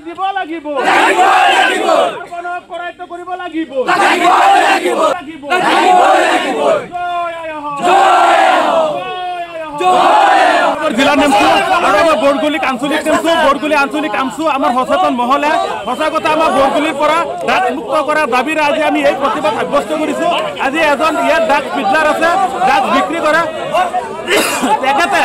দিব লাগিব কৰায়ত্ব কৰিব লাগিব জিলা নেমছো আৰু আমাৰ বৰগুলিক আঞ্চলিক নেমছো বৰগুলি আঞ্চলিক কামছো আমাৰ সচেতন মহলে সঁচা কথা আমাৰ বৰগুলিৰ পৰা ড্ৰাগছ মুক্ত কৰাৰ দাবীৰে আজি আমি এই প্ৰতিবাদ সাব্যস্ত কৰিছো। আজি এজন ইয়াত ড্ৰাগছ পিডলাৰ আছে, ড্ৰাগছ বিক্ৰী কৰে, তেখেতে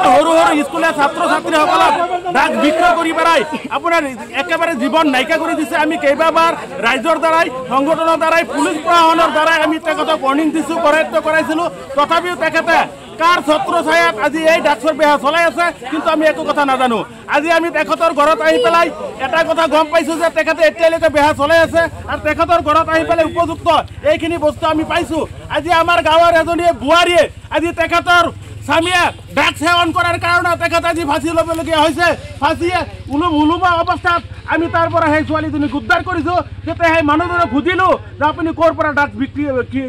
সৰু সৰু স্কুলীয়া ছাত্ৰ ছাত্ৰীসকলক ড্ৰাগছ বিক্ৰী কৰি পেলাই আপোনাৰ একেবাৰে জীৱন নাইকিয়া কৰি দিছে। আমি কেইবাবাৰ ৰাইজৰ দ্বাৰাই সংগঠনৰ দ্বাৰাই পুলিচ প্ৰশাসনৰ দ্বাৰাই আমি তেখেতক ৱাৰ্ণিং দিছোঁ, কৰায়ত্ব কৰাইছিলোঁ, তথাপিও তেখেতে কাৰ ছত্ৰ ছায়াত আজি এই ড্ৰাগছৰ বেহা চলাই আছে, কিন্তু আমি একো কথা নাজানো। আজি আমি তেখেতৰ ঘৰত আহি পেলাই এটা কথা গম পাইছোঁ যে তেখেতে এতিয়ালৈকে বেহা চলাই আছে আৰু তেখেতৰ ঘৰত আহি পেলাই উপযুক্ত এইখিনি বস্তু আমি পাইছোঁ। আজি আমাৰ গাঁৱৰ এজনী বোৱাৰীয়ে আজি তেখেতৰ স্বামীয়ে ড্ৰাগছ সেৱন কৰাৰ কাৰণে তেখেতে আজি ফাঁচি ল'বলগীয়া হৈছে। ফাঁচিয়ে ওলোমা অৱস্থাত আমি তাৰ পৰা সেই ছোৱালীজনীক উদ্ধাৰ কৰিছোঁ। তেতিয়া সেই মানুহজনক সুধিলোঁ যে আপুনি ক'ৰ পৰা ড্ৰাগছ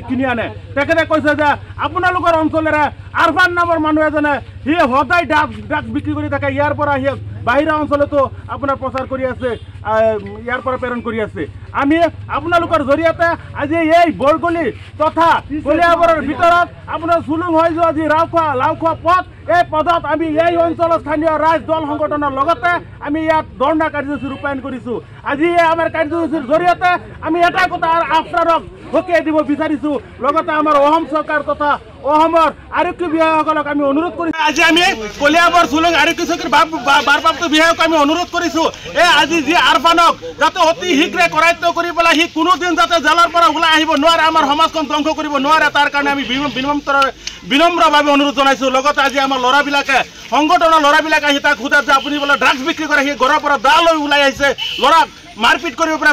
কিনি আনে। তেখেতে কৈছে যে আপোনালোকৰ অঞ্চলেৰে আৰফান নামৰ মানুহ এজনে সি সদায় ড্ৰাগছ বিক্ৰী কৰি থাকে, ইয়াৰ পৰা সি বাহিৰা অঞ্চলতো আপোনাৰ প্ৰচাৰ কৰি আছে, ইয়াৰ পৰা প্ৰেৰণ কৰি আছে। আমি আপোনালোকৰ জৰিয়তে আজি এই বৰগুলি তথা কলিয়াবৰৰ ভিতৰত আপোনাৰ চুলুং হৈ যোৱা যি লাওখোৱা পথ, এই পথত আমি এই অঞ্চলৰ স্থানীয় ৰাইজ দল সংগঠনৰ লগতে আমি ইয়াত ধৰ্ণা কাৰ্যসূচী ৰূপায়ণ কৰিছোঁ। আজি আমাৰ কাৰ্যসূচীৰ জৰিয়তে আমি এটা কথা আপোনালোক সকীয়াই দিব বিচাৰিছোঁ, লগতে আমাৰ অসম চৰকাৰ তথা অসমৰ আৰক্ষী বিভাগসকলক আমি অনুৰোধ কৰিছোঁ। আজি আমি কলিয়াবৰ চুলুং আৰক্ষী চকীৰ ভাৰপ্ৰাপ্ত বিধায়কক আমি অনুৰোধ কৰিছোঁ, আজি যি আৰফানক যাতে অতি শীঘ্ৰে কৰায়ত্ব কৰি পেলাই সি কোনোদিন যাতে জেলৰ পৰা ওলাই আহিব নোৱাৰে, আমাৰ সমাজখন ধ্বংস কৰিব নোৱাৰে, তাৰ কাৰণে আমি বিনম্ৰভাৱে অনুৰোধ জনাইছোঁ। লগতে আজি আমাৰ ল'ৰাবিলাকে সংগঠনৰ ল'ৰাবিলাকে আহি তাক সোধে যে আপুনি বোলে ড্ৰাগছ বিক্ৰী কৰে, সি ঘৰৰ পৰা দা লৈ ওলাই আহিছে, ল'ৰাক মাৰপিট কৰিব পাৰে,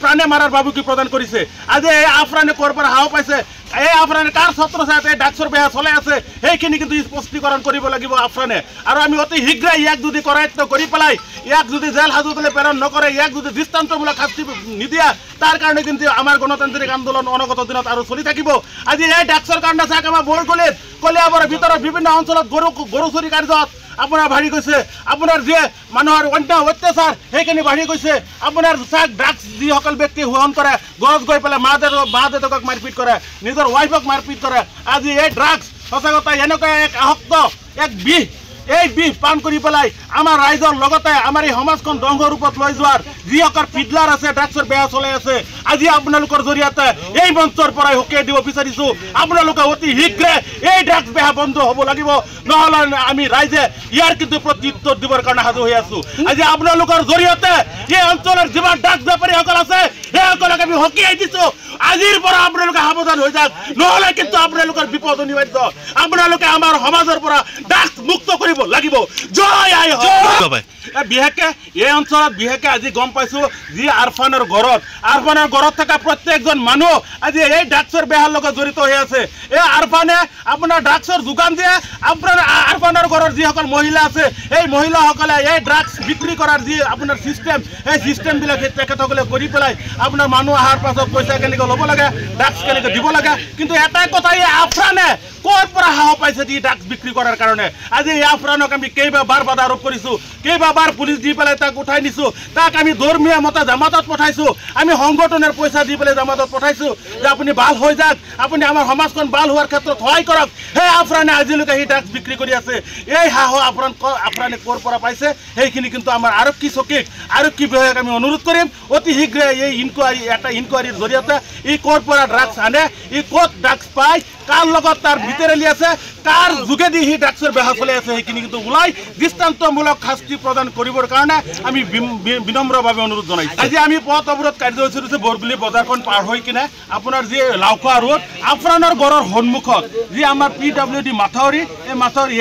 প্ৰাণে মাৰাৰ বাবুকি প্ৰদান কৰিছে। আজি এই আফৰানে ক'ৰ পৰা সাহস পাইছে, এই আফৰানে কাৰ ছত্ৰ ছায়াত এই ড্ৰাগছৰ বেহা চলাই আছে, সেইখিনি কিন্তু স্পষ্টীকৰণ কৰিব লাগিব আফৰানে। আৰু আমি অতি শীঘ্ৰে ইয়াক যদি কৰায়ত্ব কৰি পেলাই ইয়াক যদি জেল হাজতলৈ প্ৰেৰণ নকৰে, ইয়াক যদি দৃষ্টান্তমূলক শাস্তি নিদিয়া, তাৰ কাৰণে কিন্তু আমাৰ গণতান্ত্ৰিক আন্দোলন অনাগত দিনত আৰু চলি থাকিব। আজি এই ড্ৰাগছৰ কাৰণে চাওক আমাৰ বৰগুলিত কলিয়াবৰৰ ভিতৰত বিভিন্ন অঞ্চলত গৰু চুৰি কাৰ্যত আপোনাৰ বাঢ়ি গৈছে, আপোনাৰ যি মানুহৰ অন্যায় অত্যাচাৰ সেইখিনি বাঢ়ি গৈছে। আপোনাৰ চাওক ড্ৰাগছ যিসকল ব্যক্তি সেৱন কৰে, গছ গৈ পেলাই মা দেউতাকক মাৰপিট কৰে, নিজৰ ৱাইফক মাৰপিট কৰে। আজি এই ড্ৰাগছ সঁচা কথা এনেকুৱা এক আসক্ত, এক বিষ, এই বিষ পান কৰি পেলাই আমাৰ ৰাইজৰ লগতে আমাৰ এই সমাজখন ধ্বংস ৰূপত লৈ যোৱাৰ যিসকল পিডলাৰ আছে, ড্ৰাগছৰ বেহা চলাই আছে, আজি আপোনালোকৰ জৰিয়তে এই মঞ্চৰ পৰাই সকীয়াই দিব বিচাৰিছোঁ, আপোনালোকে অতি শীঘ্ৰে এই ড্ৰাগছ বেহা বন্ধ হ'ব লাগিব, নহ'লে আমি ৰাইজে ইয়াৰ কিন্তু প্ৰত্যুত্তৰ দিবৰ কাৰণে সাজু হৈ আছোঁ। আজি আপোনালোকৰ জৰিয়তে এই অঞ্চলৰ যিমান ড্ৰাগছ বেপাৰীসকল আছে সেইসকলক আমি সকীয়াই দিছোঁ, আজিৰ পৰা আপোনালোকে সাৱধান হৈ যাওক, নহ'লে কিন্তু আপোনালোকৰ বিপদ অনিবাৰ্য। আপোনালোকে আমাৰ সমাজৰ পৰা ড্ৰাগছ মুক্ত কৰিব লাগিব। জয় আই বিশেষকে এই অঞ্চলত বিশেষকে আজি গম পাইছোঁ যি আৰফানৰ ঘৰত থকা প্ৰত্যেকজন মানুহ আজি এই ড্ৰাগছৰ বেহাৰ লগত জড়িত হৈ আছে। এই আৰফানে আপোনাৰ ড্ৰাগছৰ যোগান দিয়ে, আপোনাৰ আৰফানৰ ঘৰৰ যিসকল মহিলা আছে এই মহিলাসকলে এই ড্ৰাগছ বিক্ৰী কৰাৰ যি আপোনাৰ চিষ্টেম, সেই চিষ্টেমবিলাক তেখেতসকলে কৰি পেলাই আপোনাৰ মানুহ অহাৰ পাছত পইচা কেনেকৈ ল'ব লাগে, ড্ৰাগছ কেনেকৈ দিব লাগে। কিন্তু এটাই কথা, এই আফৰানে ক'ৰ পৰা সাহস পাইছে যি ড্ৰাগছ বিক্ৰী কৰাৰ কাৰণে। আজি এই আফৰানক আমি কেইবাবাৰ বাধা আৰোপ কৰিছোঁ, কেইবাবাৰ পুলিচ দি পেলাই তাক উঠাই নিছোঁ, তাক আমি ধৰ্মীয় মতে জামাতত পঠাইছোঁ, আমি সংগঠনৰ পইচা দি পেলাই জামাতত পঠাইছোঁ যে আপুনি ভাল হৈ যাওক, আপুনি আমাৰ সমাজখন ভাল হোৱাৰ ক্ষেত্ৰত সহায় কৰক। সেই আফৰানে আজিলৈকে সেই ড্ৰাগছ বিক্ৰী কৰি আছে। এই সাহস আফৰানে ক'ৰ পৰা পাইছে সেইখিনি কিন্তু আমাৰ আৰক্ষী বিভাগক আমি অনুৰোধ কৰিম অতি শীঘ্ৰে এই ইনকুৱাৰীৰ জৰিয়তে ই ক'ৰ পৰা ড্ৰাগছ আনে, ই ক'ত ড্ৰাগছ পায়, কাৰ লগত তাৰ ভিতৰেলি আছে, কাৰ যোগেদি সি ড্ৰাগছৰ বেহা চলাই আছে, সেইখিনি কিন্তু ওলাই দৃষ্টান্তমূলক শাস্তি প্ৰদান কৰিবৰ কাৰণে আমি বিনম্ৰভাৱে অনুৰোধ জনাইছোঁ। আজি আমি পথ অৱৰোধ কাৰ্যসূচী হৈছে বৰগুলি বজাৰখন পাৰ হৈ কিনে আপোনাৰ যি লাওখোৱা ৰোড আফৰানৰ গড়ৰ সন্মুখত যি আমাৰ PWD মাথাউৰি, এই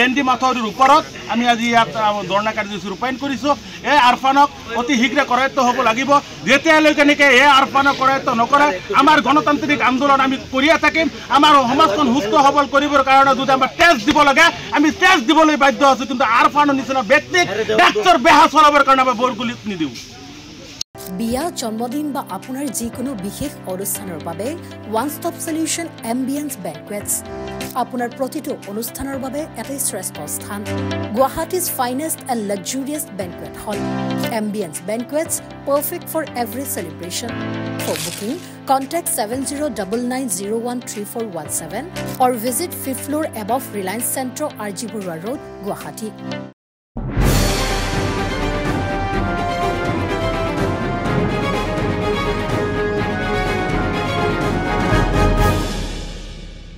ND মাথাউৰিৰ ওপৰত আমি আজি ইয়াত ধৰ্ণা কাৰ্যসূচী ৰূপায়ণ কৰিছোঁ। এই আৰফানক অতি শীঘ্ৰে কৰায়ত্ব হ'ব লাগিব। যেতিয়ালৈকে নেকি এই আৰফানক কৰায়ত্ব নকৰে আমাৰ গণতান্ত্ৰিক আন্দোলন আমি কৰিয়ে থাকিম। আমাৰ সমাজখন সুস্থ সবল কৰিবৰ কাৰণে যদি আমাৰ টেষ্ট দিব লাগে আমি টেষ্ট দিবলৈ বাধ্য আছোঁ, কিন্তু আৰফানৰ নিচিনা ব্যক্তিক ড্ৰাগছৰ বেহা চলাবৰ কাৰণে আমাৰ বৰগুলিত নিদিওঁ। বিয়া, জন্মদিন বা আপোনাৰ যিকোনো বিশেষ অনুষ্ঠানৰ বাবে one stop solution Ambience banquets. আপোনাৰ প্ৰতিটো অনুষ্ঠানৰ বাবে এটাই শ্ৰেষ্ঠ স্থান Guwahati's finest and luxurious banquet hall Ambience banquets perfect for every celebration. For booking, contact 7099013417 or visit 5th floor above Reliance Centro, RG Burwa Road, Guwahati.